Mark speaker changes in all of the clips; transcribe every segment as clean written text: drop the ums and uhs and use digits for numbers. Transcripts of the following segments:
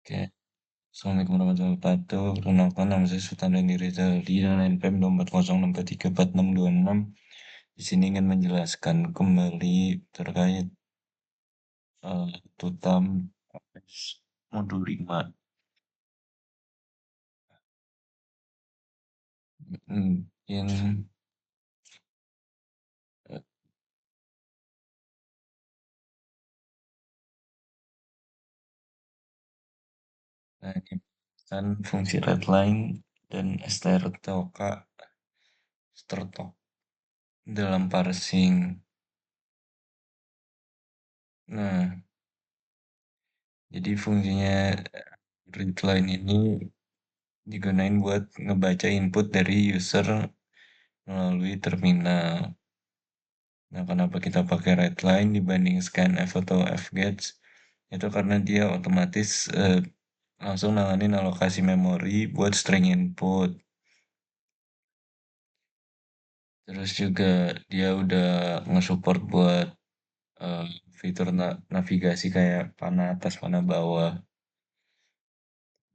Speaker 1: Oke, Assalamualaikum warahmatullahi wabarakatuh. Perkenalkan nama saya Sultan Reni Rizaldi dan NPM 240644626. Di sini ingin menjelaskan kembali terkait tutam modul 5. Mungkin eh, ini kan fungsi redline dan strtok dalam parsing. Nah, jadi fungsinya readline ini digunain buat ngebaca input dari user melalui terminal. Nah, kenapa kita pakai redline dibanding scanf atau fgets? Itu karena dia otomatis langsung nanganin alokasi memori buat string input. Terus juga dia udah nge-support buat eh, fitur navigasi kayak panah atas, panah bawah.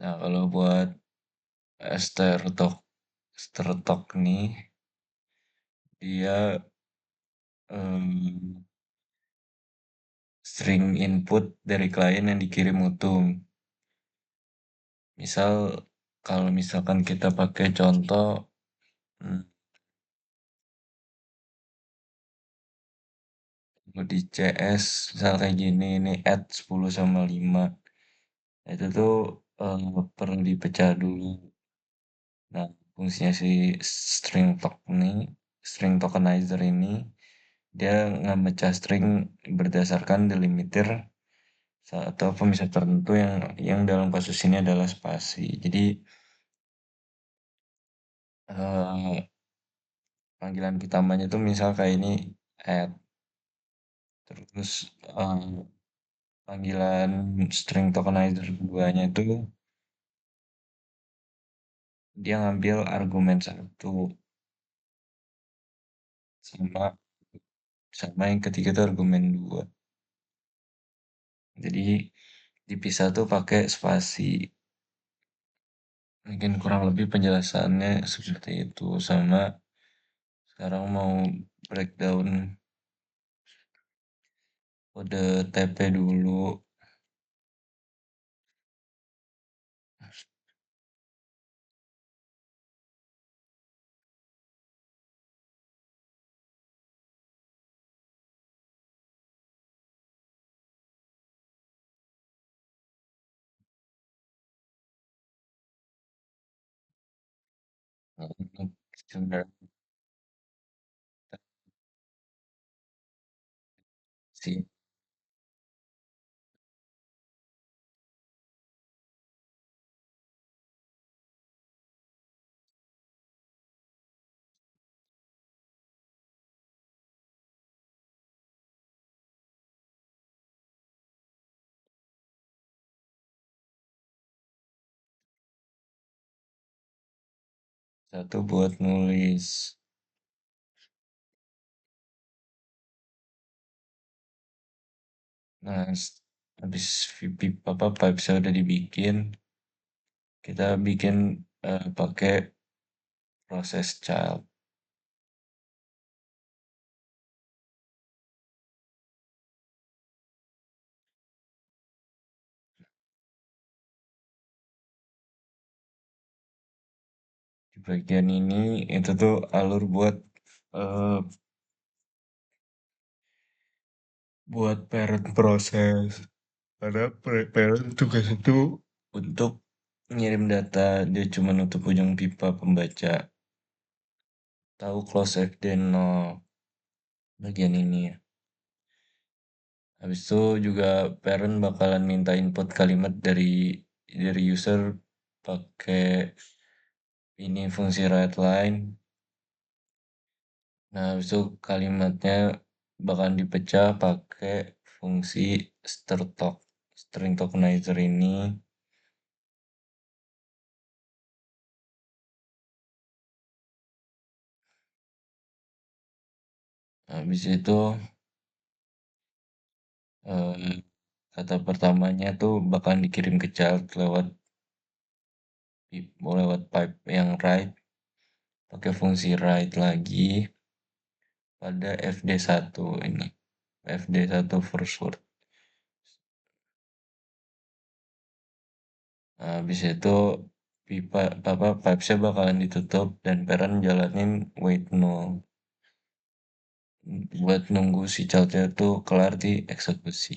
Speaker 1: Nah, kalau buat Stertok, Stertok nih, dia em, string input dari klien yang dikirim utuh. Misal, kalau misalkan kita pakai contoh hmm, di CS, misal kayak gini, ini add 10 sama 5. Nah, itu tuh perlu dipecah dulu. Nah, fungsinya si string token ini, string tokenizer ini, dia nge-mecah string berdasarkan delimiter atau pemisah tertentu yang dalam kasus ini adalah spasi. Jadi eh, panggilan utamanya tuh misal kayak ini add, terus eh, panggilan string tokenizer keduanya itu dia ngambil argumen satu sama sama yang ketiga itu argumen dua. Jadi dipisah tuh pakai spasi. Mungkin kurang lebih penjelasannya seperti itu. Sama sekarang mau breakdown kode TP dulu. Untuk sebenarnya sih satu buat nulis. Nah, habis apa pipesnya udah dibikin, kita bikin pakai proses child. Di bagian ini itu tuh alur eh, buat parent proses. Karena parent tugas itu untuk ngirim data, dia cuma nutup ujung pipa pembaca. Tahu close FD 0 bagian ini ya. Habis itu juga parent bakalan minta input kalimat dari user pakai ini fungsi writeLine. Nah, habis itu kalimatnya bakalan dipecah pakai fungsi strtok, string tokenizer ini. Habis itu kata pertamanya tuh bakalan dikirim ke child lewat pipe yang write, pakai fungsi write lagi pada fd1 ini. fd1 first word. Nah, habis itu pipesnya bakalan ditutup dan parent jalanin wait null buat nunggu si childnya tuh kelar di eksekusi.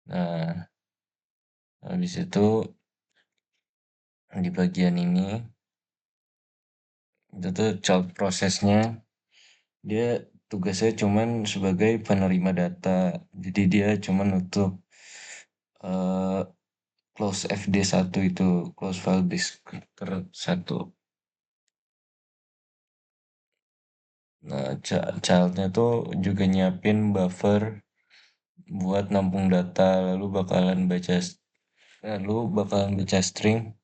Speaker 1: Nah, habis itu di bagian ini itu tuh child prosesnya dia tugasnya cuman sebagai penerima data. Jadi dia cuman untuk eh, close FD1 itu, close file descriptor 1. Nah, childnya tuh juga nyiapin buffer buat nampung data, lalu bakalan baca string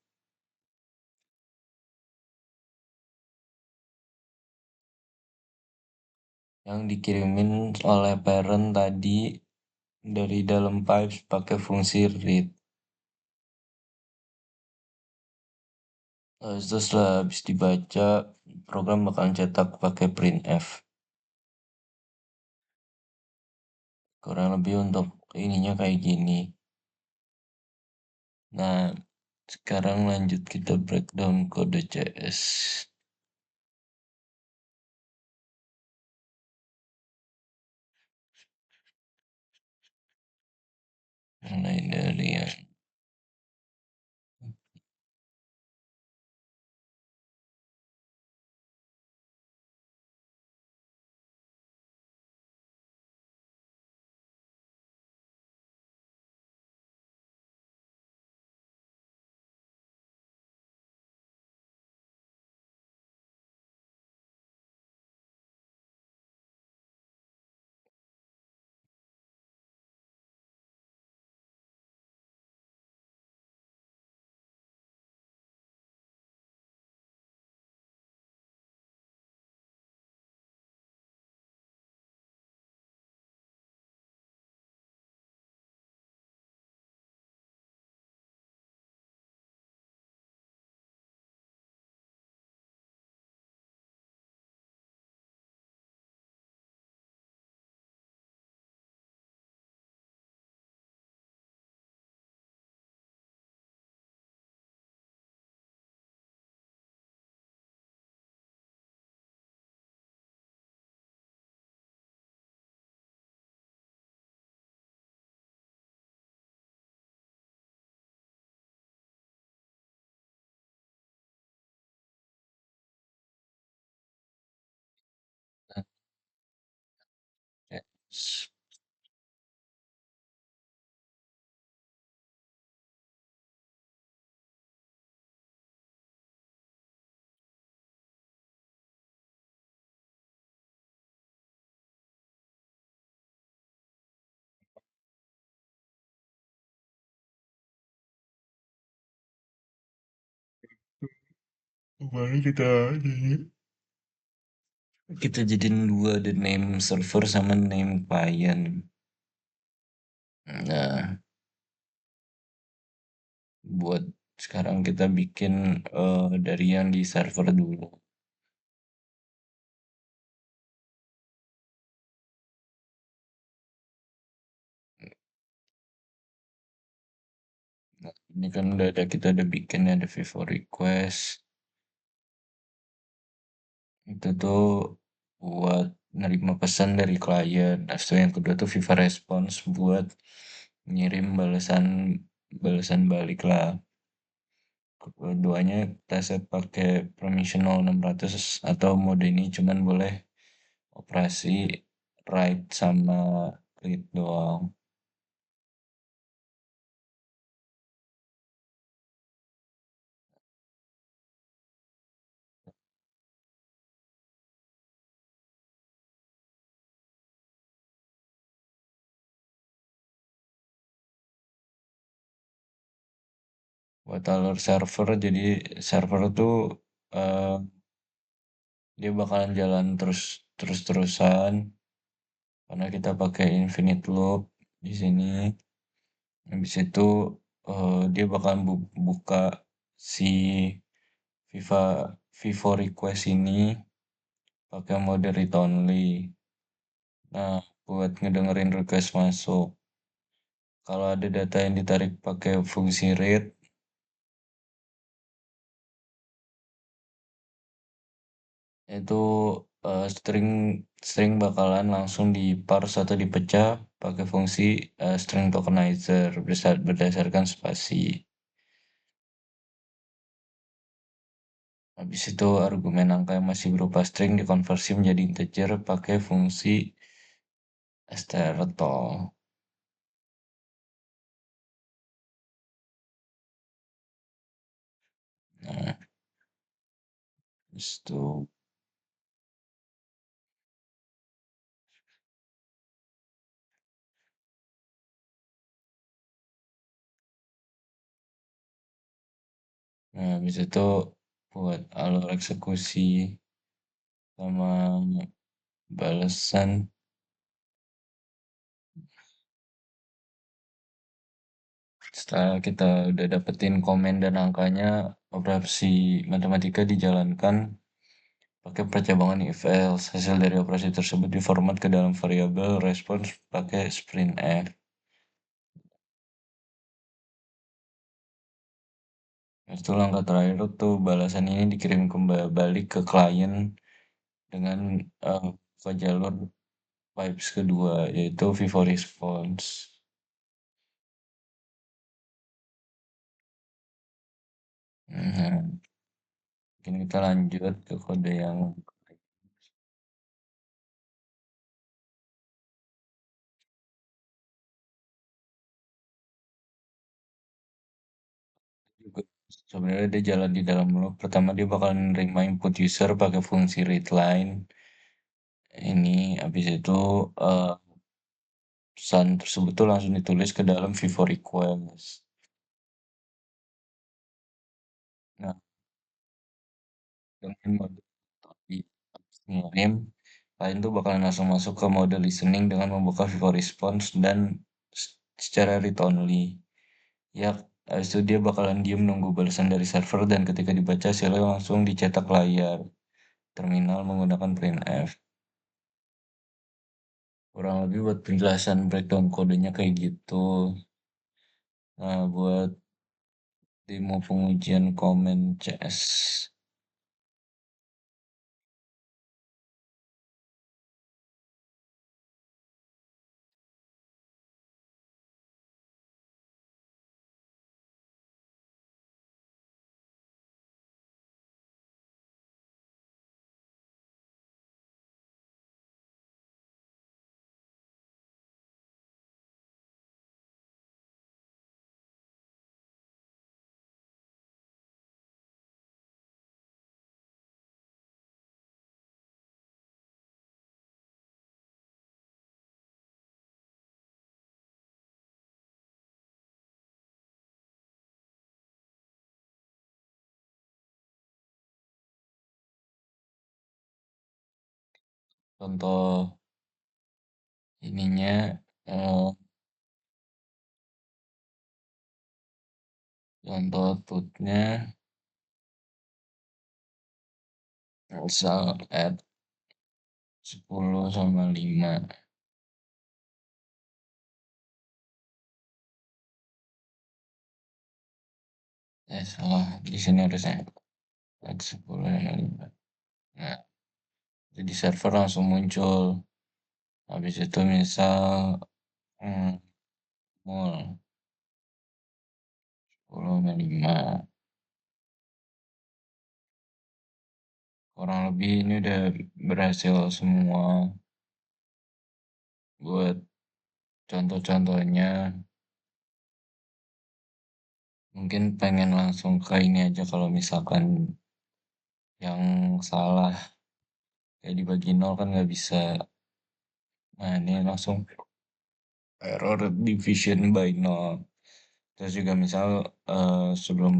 Speaker 1: yang dikirimin oleh parent tadi dari dalam pipes pakai fungsi read. Itu setelah habis dibaca, program bakalan cetak pakai printf. Kurang lebih untuk ininya kayak gini. Nah, sekarang lanjut kita breakdown kode CS. Mulai dari yang CS. Kembali kita jadiin dua, the name server sama name client. Nah, buat sekarang kita bikin dari yang di server dulu. Nah, ini kan kita udah bikin ada Vivo request. Itu tuh buat nerima pesan dari klien. Habis itu yang kedua tuh Viva Response buat ngirim balasan balasan balik lah. Keduanya kita set pakai permissional 600 atau mode ini cuman boleh operasi write sama read doang. Buat alur server, jadi server tuh eh, dia bakalan jalan terus terus-terusan karena kita pakai infinite loop di sini. Habis itu dia bakal buka si Viva Vivo request ini pakai mode read only. Nah, buat ngedengerin request masuk. Kalau ada data yang ditarik pakai fungsi read, itu string string bakalan langsung diparse atau dipecah pakai fungsi string tokenizer berdasarkan spasi. Habis itu argumen angka yang masih berupa string dikonversi menjadi integer pakai fungsi strtol. Nah, habis itu, habis itu buat alur eksekusi sama balasan. Setelah kita udah dapetin komen dan angkanya, operasi matematika dijalankan pakai percabangan if else. Hasil dari operasi tersebut diformat ke dalam variabel respons pakai sprintf. Itu langkah terakhir tuh balasan ini dikirim kembali ke klien dengan ke jalur pipes kedua yaitu Vivo Response. Nah, mungkin kita lanjut ke kode yang juga sebenarnya dia jalan di dalam loop. Pertama dia bakal nerima input user pakai fungsi readline. Ini habis itu pesan tersebut tuh langsung ditulis ke dalam Vivo request. Nah, dengan mode tadi ngirim, klien tuh bakalan langsung masuk ke mode listening dengan membuka Vivo response dan secara read only. Ya, habis itu dia bakalan diem nunggu balasan dari server dan ketika dibaca hasilnya langsung dicetak layar terminal menggunakan printf. Kurang lebih buat penjelasan breakdown kodenya kayak gitu. Nah, buat demo pengujian komen CS. Contoh ininya, eh, contoh outputnya misal add 10 sama 5. Salah di sini harusnya add 10 sama 5. Nah, jadi server langsung muncul. Habis itu misal hmm, mul 10 sama 5. Kurang lebih ini udah berhasil semua buat contoh-contohnya. Mungkin pengen langsung ke ini aja kalau misalkan yang salah kayak dibagi nol kan nggak bisa. Nah, ini langsung error division by nol. Terus juga misal sebelum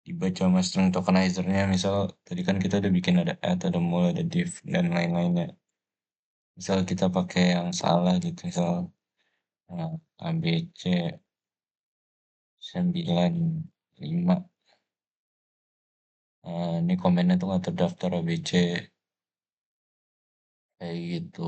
Speaker 1: dibaca sama string tokenizer-nya. Misal tadi kan kita udah bikin ada add, ada mul, ada div, dan lain-lainnya. Misal kita pakai yang salah gitu, misal ABC 95. Ini komennya tuh nggak terdaftar ABC kayak gitu.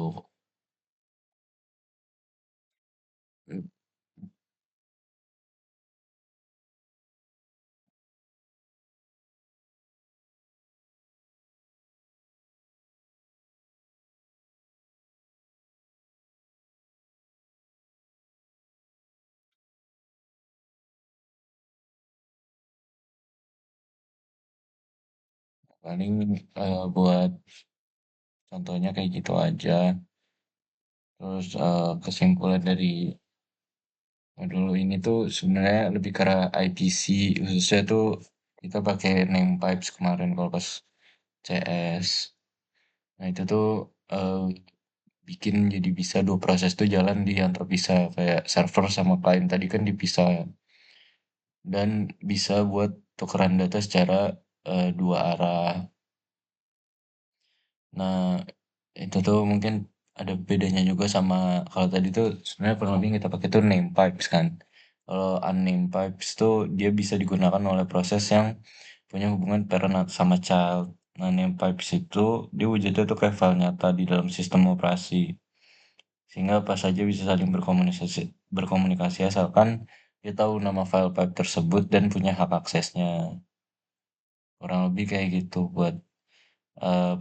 Speaker 1: Paling buat contohnya kayak gitu aja. Terus kesimpulan dari modul ini tuh sebenarnya lebih ke arah IPC, khususnya tuh kita pakai name pipes kemarin kalau pas CS. Nah itu tuh eh, bikin jadi bisa dua proses tuh jalan di yang terpisah, kayak server sama client tadi kan dipisah, dan bisa buat tukeran data secara dua arah. Nah, itu tuh mungkin ada bedanya juga sama kalau tadi tuh sebenarnya kurang lebih yang kita pakai tuh name pipes kan. Kalau unnamed pipes tuh dia bisa digunakan oleh proses yang punya hubungan parent sama child. Nah, name pipes itu dia wujudnya tuh kayak file nyata di dalam sistem operasi. Sehingga apa saja bisa saling berkomunikasi asalkan dia tahu nama file pipe tersebut dan punya hak aksesnya. Kurang lebih kayak gitu buat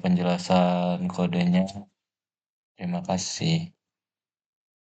Speaker 1: penjelasan kodenya. Terima kasih.